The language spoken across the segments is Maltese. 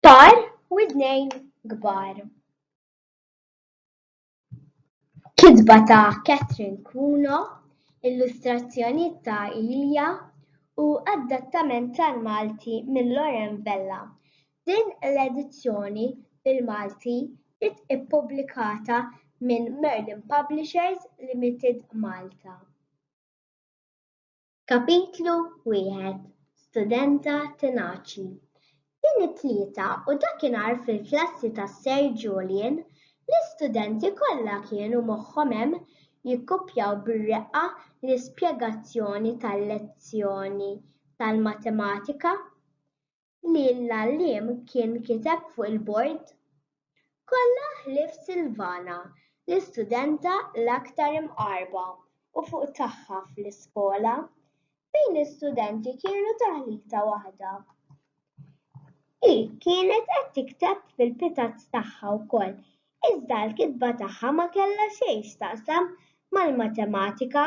Sar widnejn kbar. Kitba ta' Catherine Kuno, illustrazzjonijiet ta' hija u adattament tal-Malti minn Loren Vella. Din l-edizzjoni bil-Malti ġiet ippubblikata minn Merlin Publishers Limited Malta. Kapitlu 1. Studenta tenaċi. Din it-tlieta u dakinhar fil-klassi tas-Sir Julian, l-istudenti kollha kienu moħħhom hemm jikkupjaw bir-reqqa l-ispjegazzjoni tal-lezzjoni tal-matematika li l-għalliem kien kiteb fuq il-bord. Kollha ħlief Sylvana, l-istudenta l-aktar mqarba u fuq tagħha fl-iskola, fejn l-istudenti kienu taħlita waħda. Hi kienet qed tikteb fil-pitazz tagħha wkoll, iżda l-kitba tagħha ma kellha xejn x'taqsam mal-matematika.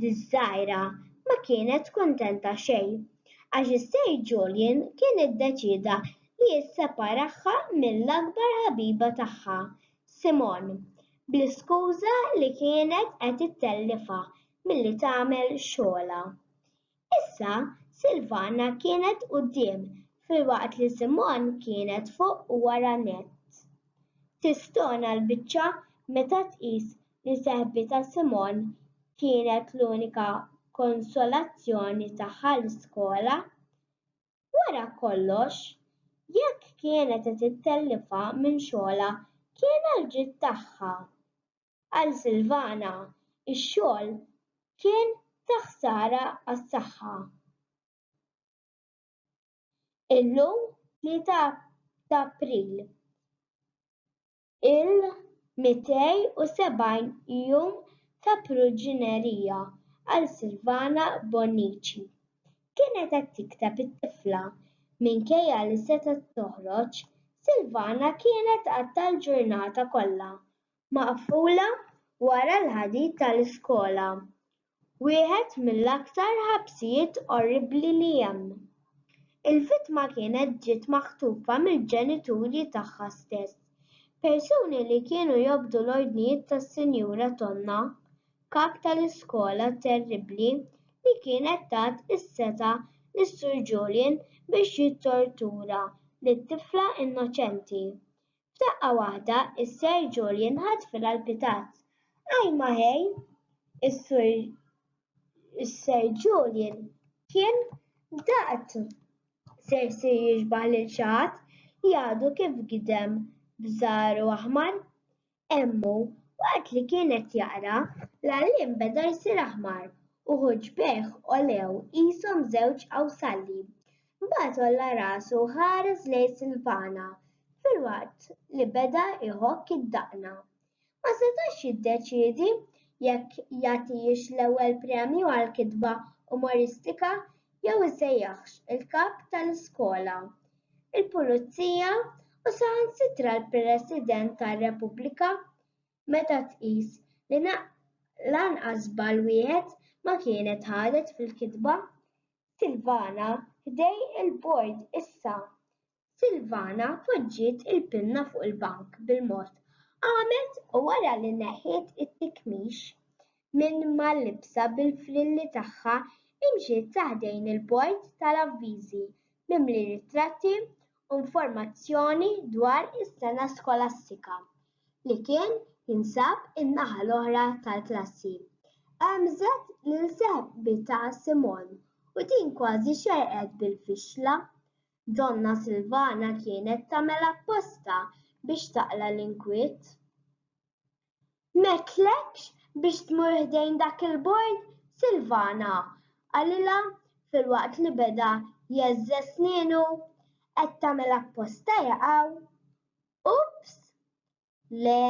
Żgħira ma kienet kuntenta xejn, għax is-Sir Julian kien iddeċieda li jissaportiha mill-akbar ħabiba tagħha, Simon, bl-iskuża li kienet qed ittellifha milli tagħmel xogħolha. Issa Sylvana kienet quddiem filwaqt li Simon kienet fuq u wara nett. Tistona l-biċċa meta tqis li seħbitha Simon kienet l-unika konsolazzjoni tagħha l-iskola. Wara kollox, Jekk kienet qed ittellifha minn xogħolha kien għall-ġid tagħha. Għal Sylvana, ix-xogħol kien ta' ħsara għas-saħħa. Illum 3 ta' April, il-270 jum ta' proġinerija għal Sylvana Bonnici. Kienet qed tikteb it-tifla. Minkejja li setgħet toħroġ, Sylvana kienet għadta l-ġurnata kollha maqfula wara l-ħadid tal-iskola, wieħed mill-aktar ħabsijiet orribbli li hemm. Il-vittma kienet ġiet maħtufa mill-ġenituri tagħha stess, persuni li kienu jobdu l-ordnijiet tas-Sinjura Tonna, kap tal-iskola terribbli li kienet tat is-seta' lis-Sur Julian biex jittortura lit-tifla innoċenti. F'daqqa waħda is-Sir Julian ħadfilha l-pitazz. Ajma ħej, is-Sir Julian kien daqt sersi jiġbaħ lil xi ħadd jgħadu kif gidem b'żaru aħmar. Emmu waqt li kienet jaqra, l-għalliem beda jsir aħmar u ħuġbieħ olew qishom żewġ qawsalli. Mbagħad olla rasu ħares lejn Sylvana filwaqt li beda iħokk id-daqna. Ma setax jiddeċiedi jekk jagħtihiex l-ewwel premju għall-kitba umoristika jew isejjaħx il-kap tal-iskola, il-pulizija u saħansitra l-President tar-Repubblika. Meta tqis li lanqas bal wieħed ma kienet ħadet fil-kitba. Sylvana ħdej il-bord issa. Sylvana poġġiet il-pinna fuq il-bank bil-mod qamet u wara li neħħiet it-tikmix minn mal-libsa bil-frilli tagħha imxiet taħdejn il-bord tal-avviżi mimli ritratti u informazzjoni dwar is-sena skolastika li kien jinsab in-naħa l-oħra tal-klassi. Għamżet lil seħbitha Simon u din kważi xerqet bil-fixla. Donna Sylvana kienet tagħmel apposta biex taqla l-inkwiet. M'għedtlekx biex tmur ħdejn dak il-bord, Sylvana, għalilha filwaqt li beda jeżżes snienu qed tagħmel apposta jaqgħu. Ups! Le,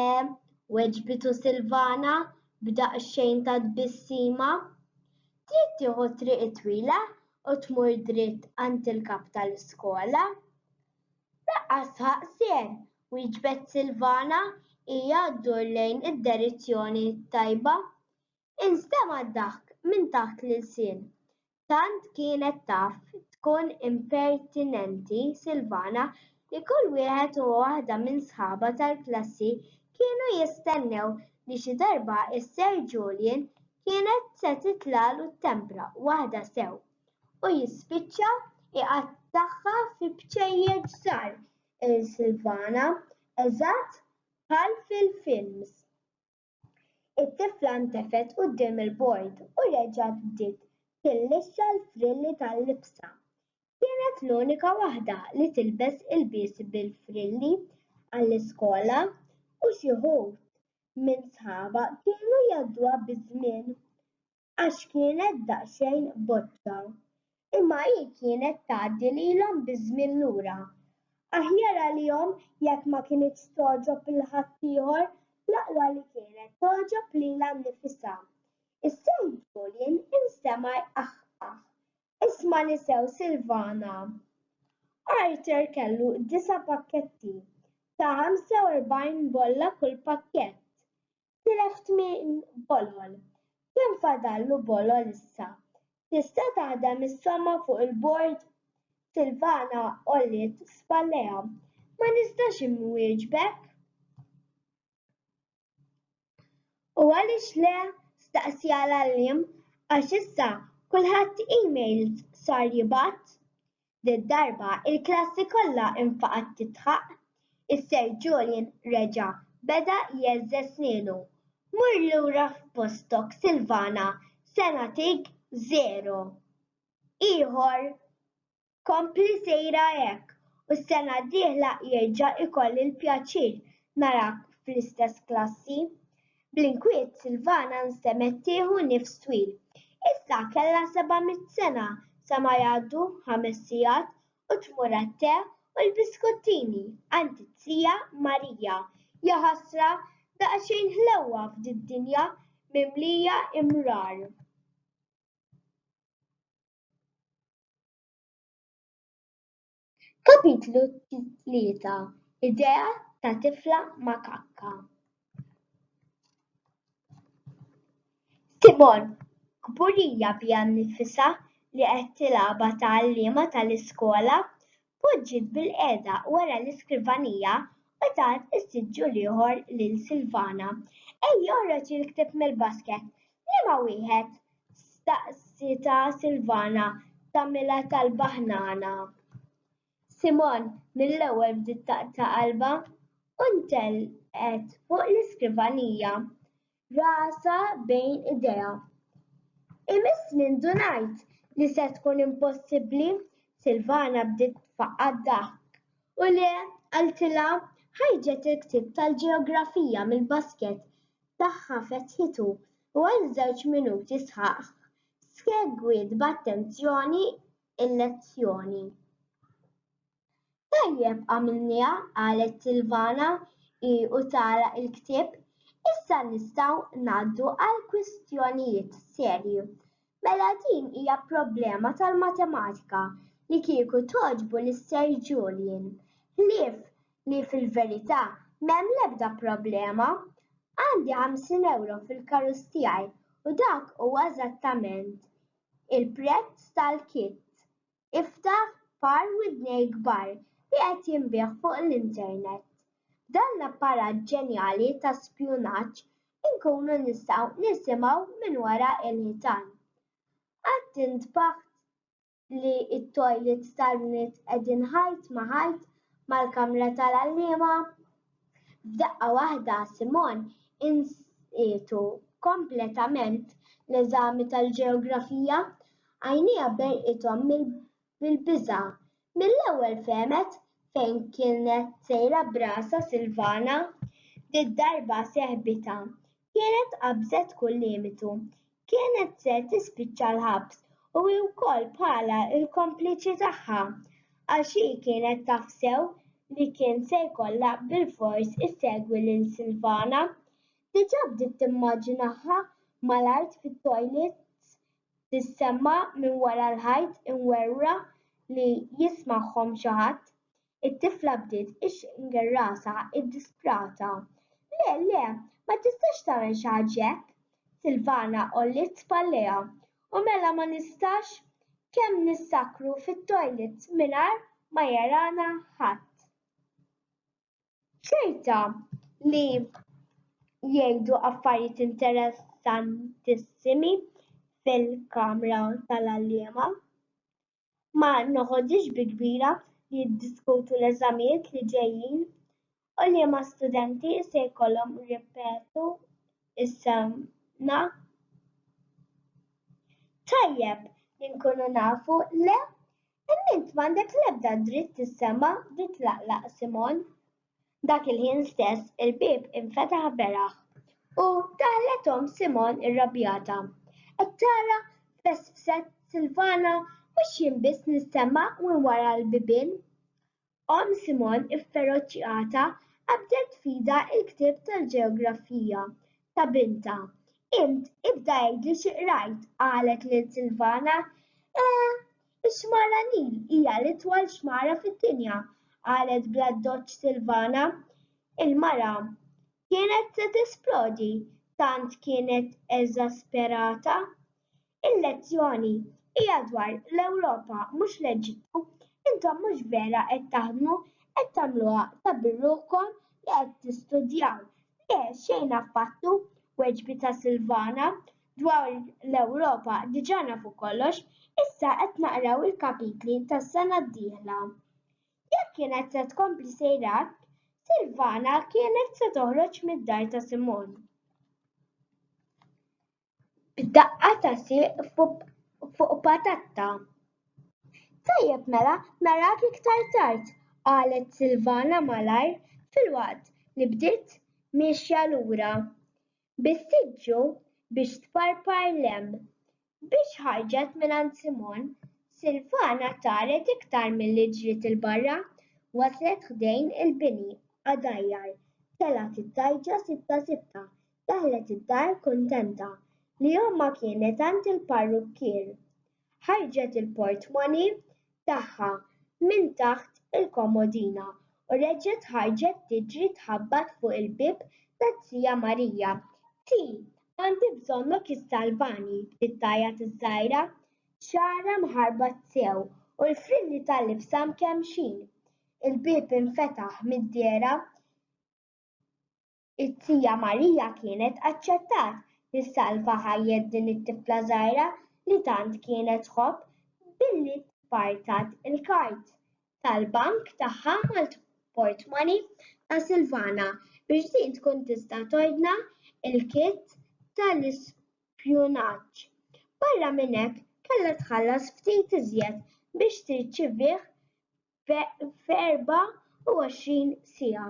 weġbitu Sylvana b'daqsxejn ta' tbissima. Trid tieħu triq twila u tmur dritt għand il-kap tal-iskola. Laqqas ħaqsien, wieġbet Sylvana hija ddur lejn id-direzzjoni tajba. Instema' dak minn taħt l-ilsien. Tant kienet taf tkun impertinenti Sylvana li kull wieħed u waħda minn sħabha tal-klassi kienu jistennew li xi darba s-Ser Julian kienet se titlalu t-tempra waħda sew u jispiċċa iqattaħħa fi bċejjeġ żgħar il-Sylvana eżatt bħal fil-films. It-tifla ntefet quddiem il-bord u reġgħet bdiet tillixxa l-frilli tal-libsa. Kienet l-unika waħda li tilbes ilbies bil-frilli għall-iskola u xi wħud minn sħabha kienu jgħadduha biż-żmien għax kienet daqsxejn boċċa. Imma hi kienet tgħaddi lilhom biż-żmien lura. Aħjar għalihom jekk ma kinitx toġob lil ħadd ieħor l-aqwa li kienet toġob lilha nnifisha. Is-Ser Julian instema' jqaħqaħ. Isma' nisew Sylvana. Arthur kellu 9 pakketti ta' 45 bolla kull pakkett. Tilef 8 bolol. Kemm fadallu bolol issa? Tista' taħdem is-somma fuq il-bord? Sylvana qolliet spallejha. Ma nistax inwieġbek? U għaliex le? Staqsija l-għalliem għax issa kulħadd emails sar jibgħat. Lid-darba il-klassi kollha infaqat titħaq. Is-Ser Julian reġa' beda jeżżed snienu. Mur lura f'postok Sylvana, se nagħtik 0. Ieħor kompli sejra hekk u s-sena d-dieħla jerġa' ikolli l-pjaċir narak fl-istess klassi. Bl-inkwiet Sylvana nstemet tieħu nifs twil. Issa kellha 700 sena sa ma jgħaddu 5 sigħat u tmur għat-te u l-biskottini għand it-tija Marija. Ja ħasra daqsxejn ħlewwa f'did-dinja mimlija imrar. Kapitlu 3. Idea ta' tifla makakka. Simon, kburija biha nnifisha li qed tilagħba tal-għalliema tal-iskola, poġġiet bil-qiegħda wara l-iskrivanija u tat is-siġġu ieħor lil Sylvana. Ejja joħroġ il-ktieb mill-basket. Liema wieħed? Staqsitha Sylvana tagħmilha tal-baħnana. Simon mill-ewwel bdiet taqta' qalbha u ntelqet fuq l-iskrivanija. Rasa bejn idejha. Imiss nindunajt li se tkun impossibbli, Sylvana bdiet tfaqqad daħk. U le qaltilha ħarġet il-ktieb tal-ġeografija mill-basket tagħha fetħitu u għal 2 minuti sħaq segwiet b'attenzjoni il-lezzjoni. Tajjeb għamilniha qalet Sylvana u tagħlaq il-ktieb. Issa nistgħu ngħaddu għal kwistjonijiet serji. Mela din hija problema tal-matematika li kieku togħġbu lis-Ser Julian. Ħlief li fil-verità m'hemm l-ebda problema. Għandi 50 euro fil-karozz tiegħi u dak huwa eżattament il-prezz tal-kit. Iftaħ par widnejn kbar li qed jinbigħ fuq l-internet. Dan l-apparat ġenjali ta' spjunaġġ inkunu nistgħu nisimgħu minn wara l-ħitan. Qatt intbaħħt li t-toilets tal-bniet qegħdin ħajt ma' ħajt mal-kamra tal-għalliema? F'daqqa waħda Simon insietu kompletament l-eżami tal-ġeografija, għajnejha berqithom bil-biża'. Mill-ewwel fehmet fejn kienet sejra brasha Sylvana, lid-darba seħbitha kienet qabżet kull limitu. Kienet se tispiċċa l-ħabs u wkoll bħala l-kompliċi tagħha għax hi kienet taf sew li kien se jkollha bilfors issegwi lil Sylvana. Diġà bdiet timmaġinaha mal-art fit-toilets tissemma minn wara l-ħajt imwerwra li jismagħhom xi ħadd. It-tifla bdiet ixqinger rasha iddisprata. Le, ma tistax tagħmel xi ħaġa hekk. Sylvana qolliet spallejha. U mela ma nistax kemm nissakru fit-toilets mingħajr ma jarana ħadd. ċerta li jgħidu affarijiet interessantissimi fil-kamra tal-għalliema. Ma noħodix bi kbira li jiddiskutu l-eżamijiet li ġejjin u li ma studenti se jkollhom jirrepetu s-sena. Tajjeb li nkunu nafu le int m'għandek l-ebda dritt tissema' titlaqlaq Simon. Dak il-ħin stess il-bieb infetaħ beraħ u daħlethom Simon irrabjata. Qed tara fessset Sylvana mhux jien biss nissema' minn wara l-bibien. Simon ifferoċjata qabdet f'idha l-ktieb tal-ġeografija ta' bintha. Int ibda jgħidli xi qrajt, qalet lil Sylvana. Ix-xmara Nil hija l-itwal xmara fid-dinja, qalet bla doċċ Sylvana. Il-mara kienet se tisplodi, tant kienet eżasperata. Il-lezzjoni hija dwar l-Ewropa mhux l-Eġittu. Intom mhux vera qed taħdmu qed tagħmluha ta' birruħkom li qed tistudjaw. Le xejn affattu, weġbita Sylvana, dwar l-Ewropa diġà nafu kollox, issa qed naqraw il-kapitli tas-sena d-dieħla. Jekk kienet se tkompli sejra hekk, Sylvana kienet se toħroġ mid-dar ta' Simon. B'daqqa ta' siq fuq patatta. Tajjeb mela narak iktar tard, qalet Sylvana malajr filwaqt li bdiet mixja lura. Bis-siġġu biex tparpar l-hemm. Biex ħarġet mingħand Simon, Sylvana taret iktar milli ġriet il-barra, waslet ħdejn il-bini għadajjar, telat it-tajġa sitta, daħlet id-dar kuntenta li omma kienet għand il-parrukkier. Ħarġet il-portmoni tagħha minn taħt il-komodina u reġgħet ħarġet tiġri tħabbat fuq il-bieb tat-tija Marija. Għandi bżonnok issalvani, tittajjat iż-żgħira, xara mqarba sew u l-frilli tal-libsa mkemmxin. Il-bieb infetaħ mid-dera. It-tija Marija kienet aċċettat tissalva ħajjed din it-tifla żgħira li tant kienet tħobb billi tpartat il-kart tal-bank tagħha mal-portmoni ta' Sylvana biex din tkun tista' tgħidna il-kit tal-ispjunaġġ. Barra minn hekk kellha tħallas ftit iżjed biex tirċivih f'24 siegħa.